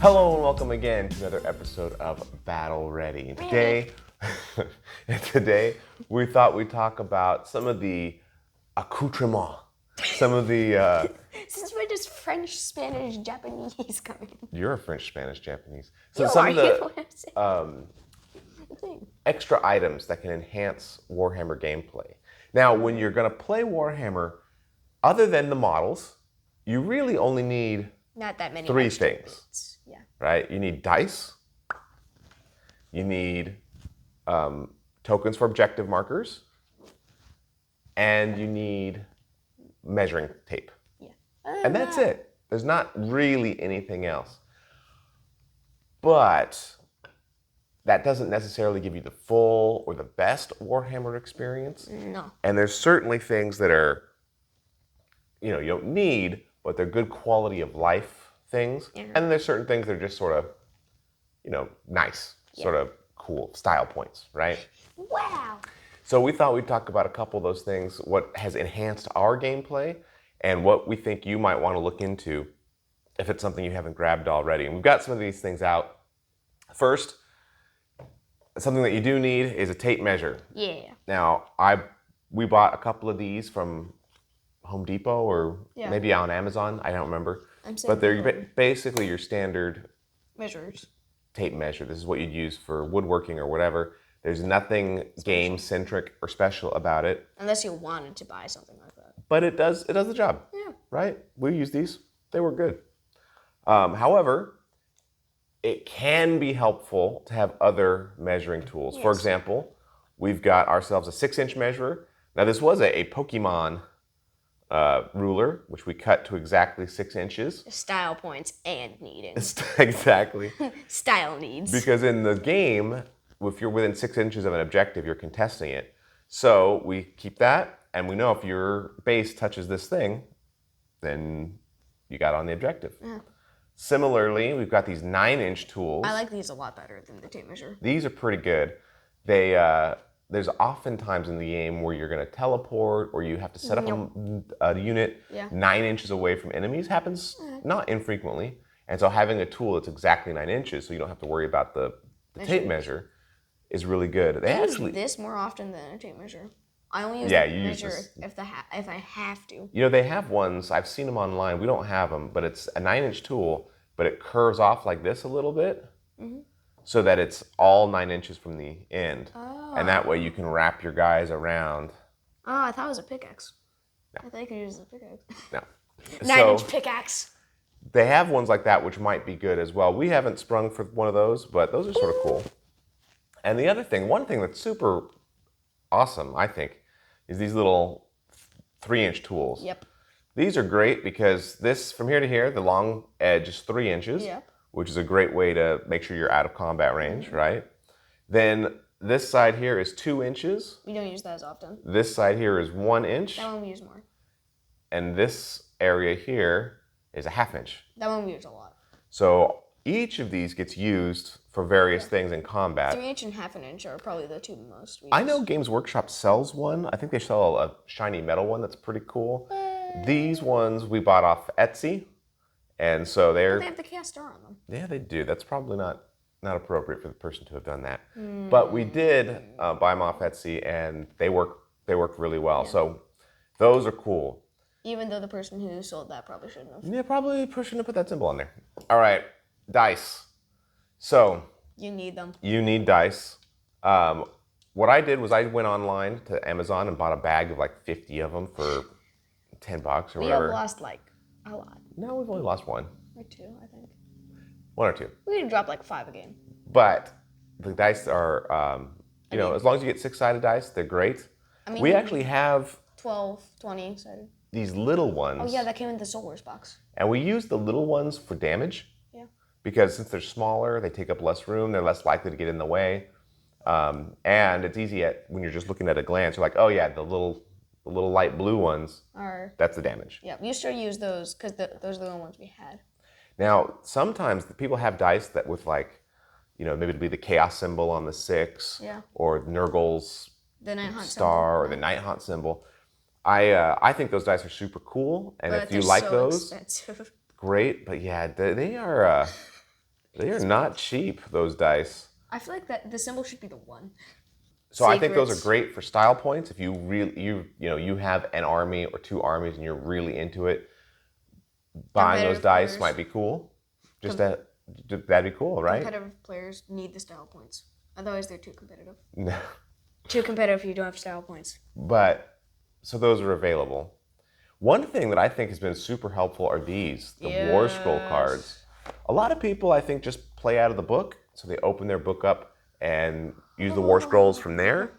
Hello and welcome again to another episode of Battle Ready. Today we thought we'd talk about some of the accoutrements, some of the. Since we're just French, Spanish, Japanese coming. You're a French, Spanish, Japanese. So some are of you? the What I'm saying. extra items that can enhance Warhammer gameplay. Now, when you're going to play Warhammer, other than the models, you really only need Not that many. three extra things. bits. Yeah. Right? You need dice, you need tokens for objective markers, and you need measuring tape. Yeah. And that's it. There's not really anything else. But that doesn't necessarily give you the full or the best Warhammer experience. No. And there's certainly things that are, you don't need, but they're good quality of life things. Yeah. And then there's certain things that are just sort of, nice, sort of cool style points, right? Wow. So we thought we'd talk about a couple of those things, what has enhanced our gameplay, and what we think you might want to look into if it's something you haven't grabbed already. And we've got some of these things out. First, something that you do need is a tape measure. Yeah. Now, we bought a couple of these from Home Depot or maybe on Amazon. I don't remember. But they're basically your standard Measures. tape measure. This is what you'd use for woodworking or whatever. There's nothing game-centric or special about it. Unless you wanted to buy something like that. But it does the job. Yeah. Right? We use these. They were good. However, it can be helpful to have other measuring tools. Yes. For example, we've got ourselves a 6-inch measurer. Now, this was a Pokemon ruler, which we cut to exactly 6 inches. Style points and needing. Exactly. Style needs. Because in the game, if you're within 6 inches of an objective, you're contesting it. So we keep that, and we know if your base touches this thing, then you got on the objective. Yeah. Similarly, we've got these 9-inch tools. I like these a lot better than the tape measure. These are pretty good. There's often times in the game where you're going to teleport or you have to set up a unit 9 inches away from enemies. Happens not infrequently. And so having a tool that's exactly 9 inches so you don't have to worry about the tape measure is really good. I use this more often than a tape measure. I only use the measure if I have to. They have ones, I've seen them online. We don't have them, but it's a 9-inch tool, but it curves off like this a little bit. Mm-hmm. So that it's all 9 inches from the end. Oh. And that way you can wrap your guys around. Oh, I thought it was a pickaxe. No. I thought you could use a pickaxe. No. 9-inch pickaxe. They have ones like that, which might be good as well. We haven't sprung for one of those, but those are sort of cool. And the other thing, one thing that's super awesome, I think, is these little 3-inch tools. Yep. These are great because this, from here to here, the long edge is 3 inches. Yep. Which is a great way to make sure you're out of combat range, right? Then this side here is 2 inches. We don't use that as often. This side here is 1 inch. That one we use more. And this area here is a 1/2 inch. That one we use a lot. So each of these gets used for various things in combat. 3 inch and 1/2 inch are probably the two most we use. I know Games Workshop sells one. I think they sell a shiny metal one that's pretty cool. These ones we bought off Etsy. And so they have the cast star on them. Yeah, they do. That's probably not appropriate for the person to have done that. But we did buy them off Etsy, and they work really well. Yeah. So those are cool. Even though the person who sold that probably shouldn't have. Yeah, probably shouldn't have put that symbol on there. All right, dice. So you need them. You need dice. What I did was I went online to Amazon and bought a bag of like 50 of them for $10 or whatever. We have lost like a lot. No, we've only lost one. Or two, I think. 1 or 2. We could drop like 5 a game. But the dice are, as long as you get 6-sided dice, they're great. We actually have 12, 20 sided. These little ones. Oh yeah, that came in the Soul Wars box. And we use the little ones for damage. Yeah. Because since they're smaller, they take up less room. They're less likely to get in the way. And it's easy when you're just looking at a glance. You're like, oh yeah, the little light blue ones, that's the damage. Yeah, we used to use those because those are the only ones we had. Now, sometimes people have dice that with like, maybe it'd be the chaos symbol on the 6, or Nurgle's the Night Haunt star, symbol. or the Night Haunt symbol. I think those dice are super cool, and if you like those, expensive. Great. But yeah, they are They are not cheap, those dice. I feel like that the symbol should be the 1. So I think those are great for style points. If you really you have an army or 2 armies and you're really into it, buying those dice might be cool. That'd be cool, right? Competitive players need the style points. Otherwise, they're too competitive. No. Too competitive if you don't have style points. But so those are available. One thing that I think has been super helpful are these, the War Scroll cards. A lot of people, I think, just play out of the book. So they open their book up and use the War Scrolls from there.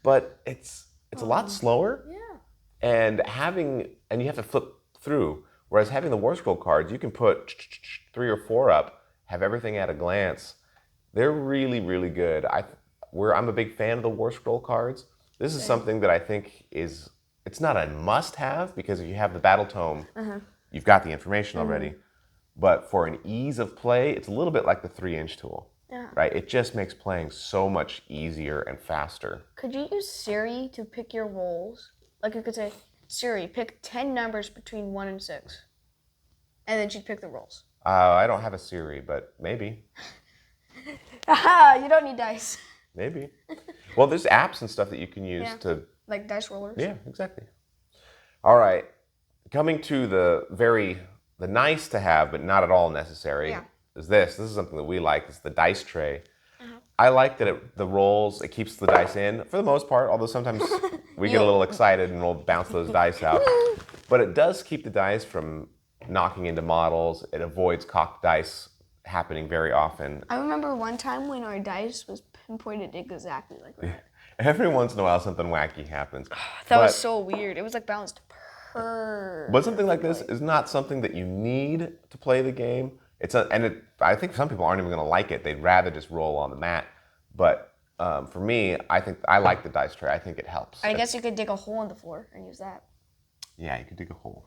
But it's a lot slower. Yeah. And you have to flip through. Whereas having the War Scroll cards, you can put 3 or 4 up, have everything at a glance. They're really, really good. I'm a big fan of the War Scroll cards. This is something that I think it's not a must-have, because if you have the Battle Tome, you've got the information already. But for an ease of play, it's a little bit like the 3-inch tool, right? It just makes playing so much easier and faster. Could you use Siri to pick your rolls? Like you could say, Siri, pick 10 numbers between 1 and 6. And then she'd pick the rolls. I don't have a Siri, but maybe. Aha, you don't need dice. Maybe. Well, there's apps and stuff that you can use to... Like dice rollers? Yeah, exactly. All right. Coming to the nice to have, but not at all necessary, is this. This is something that we like. It's the dice tray. I like that the rolls, it keeps the dice in, for the most part, although sometimes we get a little excited and we'll bounce those dice out. But it does keep the dice from knocking into models. It avoids cocked dice happening very often. I remember one time when our dice was pinpointed exactly like that. Every once in a while, something wacky happens. That was so weird. It was like balanced perfectly. But something like this is not something that you need to play the game. I think some people aren't even going to like it. They'd rather just roll on the mat. But for me, I like the dice tray. I think it helps. I guess you could dig a hole in the floor and use that. Yeah, you could dig a hole.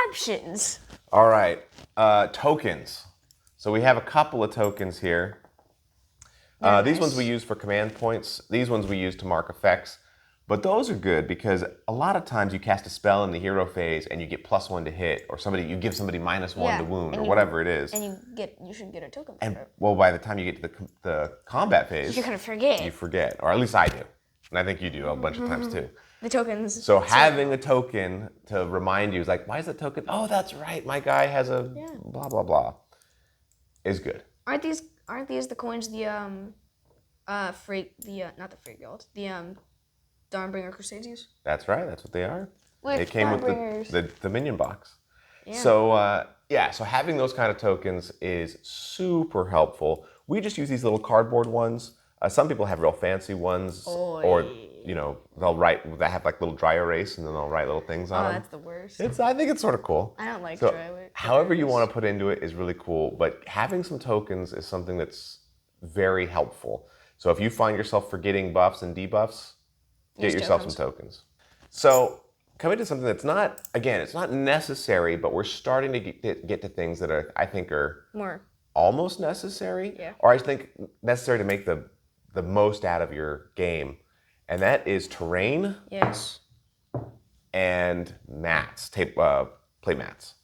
Options. All right, tokens. So we have a couple of tokens here. These ones we use for command points. These ones we use to mark effects. But those are good because a lot of times you cast a spell in the hero phase and you get +1 to hit, or you give somebody -1 to wound, or whatever it is. And you should get a token for it. Well, by the time you get to the combat phase, you're gonna forget. You forget, or at least I do, and I think you do a bunch of times too. The tokens. So having a token to remind you is like, why is the token? Oh, that's right, my guy has a blah blah blah. Is good. Aren't these the coins not the Free Guild, the Dawnbringer Crusades use? That's right. That's what they are. They came with the minion box. Yeah. So so having those kind of tokens is super helpful. We just use these little cardboard ones. Some people have real fancy ones, or they have like little dry erase, and then they'll write little things on them. That's the worst. I think it's sort of cool. I don't like dry erase. However you want to put into it is really cool, but having some tokens is something that's very helpful. So if you find yourself forgetting buffs and debuffs, get yourself some tokens. So coming to something that's it's not necessary, but we're starting to get to things that I think are more almost necessary, or I think necessary to make the most out of your game, and that is terrain. Yes. And mats, play mats.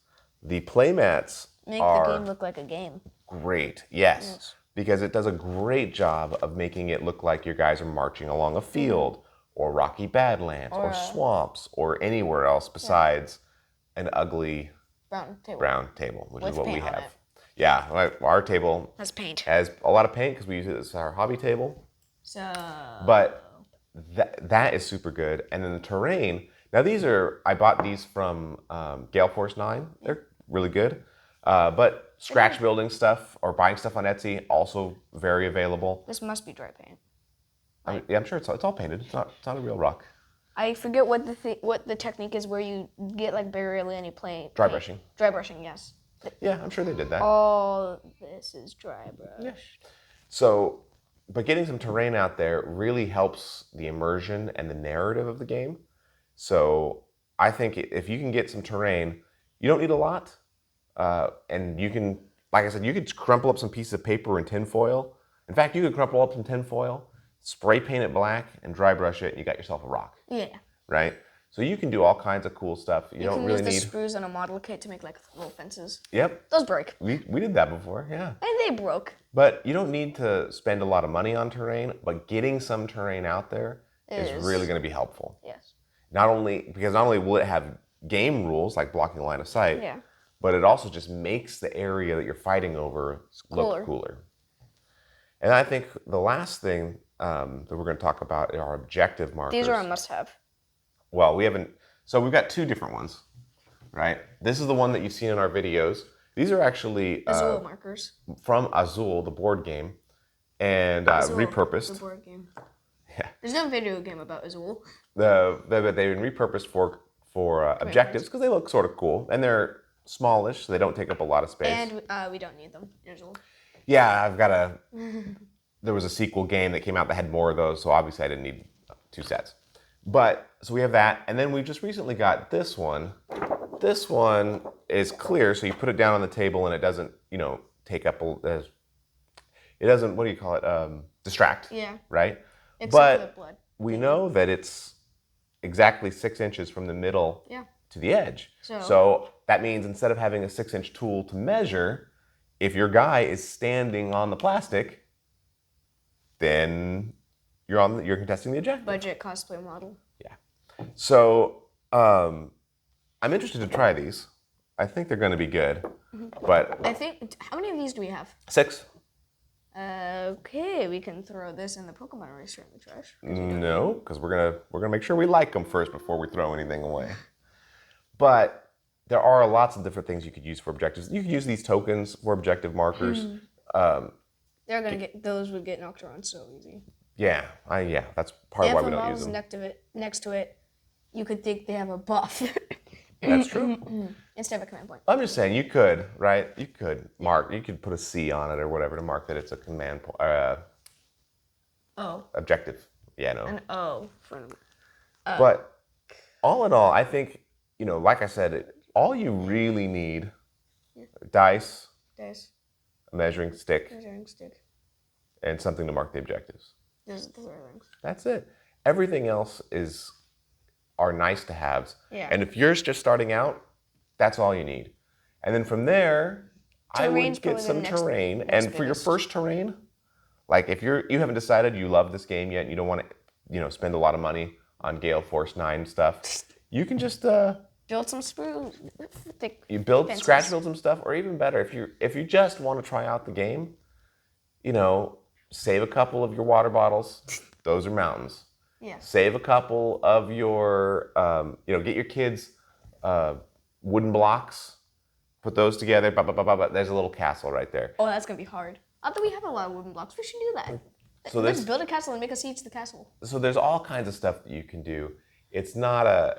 The play mats make the game look like a game. Great, yes. Because it does a great job of making it look like your guys are marching along a field, or rocky badlands, or swamps, or anywhere else besides an ugly brown table, which is what we have. Yeah, our table has paint. Has a lot of paint because we use it as our hobby table. So. But that is super good. And then the terrain. Now I bought these from Gale Force 9. They're really good. But scratch building stuff or buying stuff on Etsy, also very available. This must be dry paint. I'm sure it's all painted. It's not a real rock. I forget what the technique is where you get like barely any paint. Dry brushing. Dry brushing, yes. Yeah, I'm sure they did that. All this is dry brush. Yeah. So, but getting some terrain out there really helps the immersion and the narrative of the game. So I think if you can get some terrain, you don't need a lot. And you can, like I said, you could crumple up some pieces of paper and tinfoil. In fact, you could crumple up some tinfoil, spray paint it black, and dry brush it, and you got yourself a rock. Yeah. Right? So you can do all kinds of cool stuff. You don't can really use the need. screws on a model kit to make like little fences. Yep, Those break. we did that before. Yeah. And they broke. But you don't need to spend a lot of money on terrain, but getting some terrain out there is really going to be helpful. Yes. Not only will it have game rules like blocking line of sight, Yeah. but it also just makes the area that you're fighting over look cooler. And I think the last thing that we're going to talk about are objective markers. These are a must-have. Well, we haven't. So we've got two different ones, right? This is the one that you've seen in our videos. These are actually Azul markers. from Azul, the board game, and repurposed. The board game. Yeah. There's no video game about Azul. They've been repurposed for objectives because they look sort of cool and they're smallish, so they don't take up a lot of space. And we don't need them in Azul. Yeah, I've got a. There was a sequel game that came out that had more of those, so obviously I didn't need 2 sets. But so we have that, and then we just recently got this one. This one is clear, so you put it down on the table and it doesn't, take up. It doesn't. What do you call it? Distract. Yeah. Right. Except for the blood. We know that it's exactly 6 inches from the middle to the edge. So that means instead of having a 6-inch tool to measure, if your guy is standing on the plastic, then you're contesting the objective. Budget cosplay model. Yeah. So I'm interested to try these. I think they're going to be good. But I think, how many of these do we have? 6. Okay, we can throw this in the Pokemon eraser in the trash. No, because we're gonna make sure we like them first before we throw anything away. But there are lots of different things you could use for objectives. You could use these tokens for objective markers. Those would get knocked around so easy. Yeah, that's part of why we don't use them. Next to it, you could think they have a buff. That's true. Instead of a command point. I'm just saying, you could, right? You could mark. You could put a C on it or whatever to mark that it's a command point. Objective. Yeah, no. An O for. But all in all, I think like I said, all you really need: dice, a measuring stick, and something to mark the objectives. Those are the 3 things. That's it. Everything else are nice to haves. Yeah. And if you're just starting out, that's all you need. And then from there, I would get some terrain. And for your first terrain, like if you haven't decided you love this game yet and you don't want to, spend a lot of money on Gale Force 9 stuff, you can just build some screws. Scratch build some stuff, or even better, if you just want to try out the game, save a couple of your water bottles. Those are mountains. Yeah. Save a couple of your, get your kids wooden blocks, put those together. There's a little castle right there. Oh, that's gonna be hard. I thought we have a lot of wooden blocks. We should do that. So let's build a castle and make a siege to the castle. So there's all kinds of stuff that you can do. It's not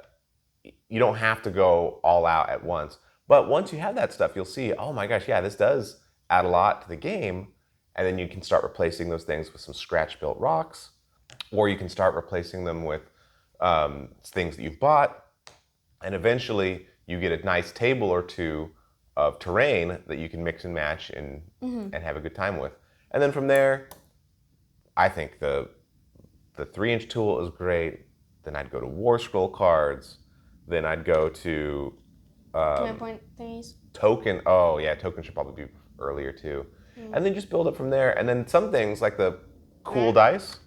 you don't have to go all out at once. But once you have that stuff, you'll see, oh my gosh, yeah, this does add a lot to the game. And then you can start replacing those things with some scratch-built rocks. Or you can start replacing them with things that you've bought. And eventually, you get a nice table or two of terrain that you can mix and match and have a good time with. And then from there, I think the 3-inch tool is great. Then I'd go to War Scroll cards. Then I'd go to command point thingies. Token. Oh yeah, token should probably be earlier too. And then just build up from there. And then some things like the cool dice,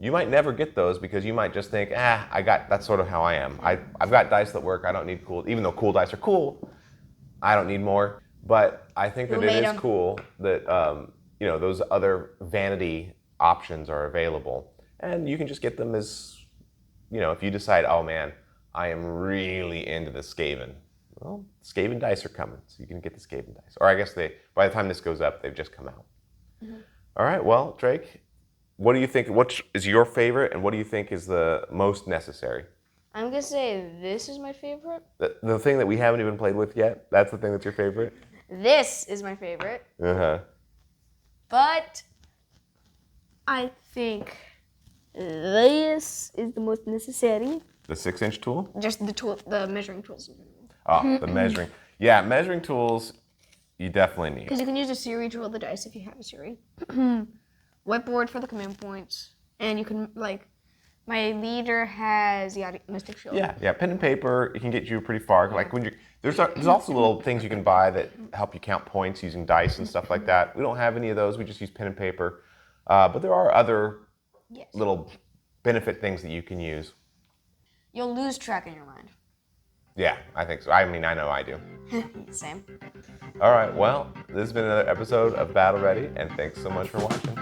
you might never get those because you might just think, that's sort of how I am. I've got dice that work. I don't need cool, even though cool dice are cool. I don't need more. But I think that it is cool that those other vanity options are available, and you can just get them as, if you decide, oh man, I am really into the Skaven. Well, Skaven dice are coming, so you can get the Skaven dice. Or I guess by the time this goes up, they've just come out. All right, well, Drake, what do you think? What is your favorite, and what do you think is the most necessary? I'm gonna say this is my favorite. The thing that we haven't even played with yet. That's the thing that's your favorite. This is my favorite. But I think this is the most necessary. The 6-inch tool? Just the tool, the measuring tools. Oh, the measuring. Yeah, measuring tools you definitely need. Because you can use a Siri to roll the dice if you have a Siri. Whiteboard for the command points. And you can, My leader has the Mystic Shield. Yeah. Pen and paper, it can get you pretty far. Like when there's also little things you can buy that help you count points using dice and stuff like that. We don't have any of those. We just use pen and paper. But there are other little benefit things that you can use. You'll lose track in your mind. Yeah, I think so. I mean, I know I do. Same. All right, well, this has been another episode of Battle Ready, and thanks so much for watching.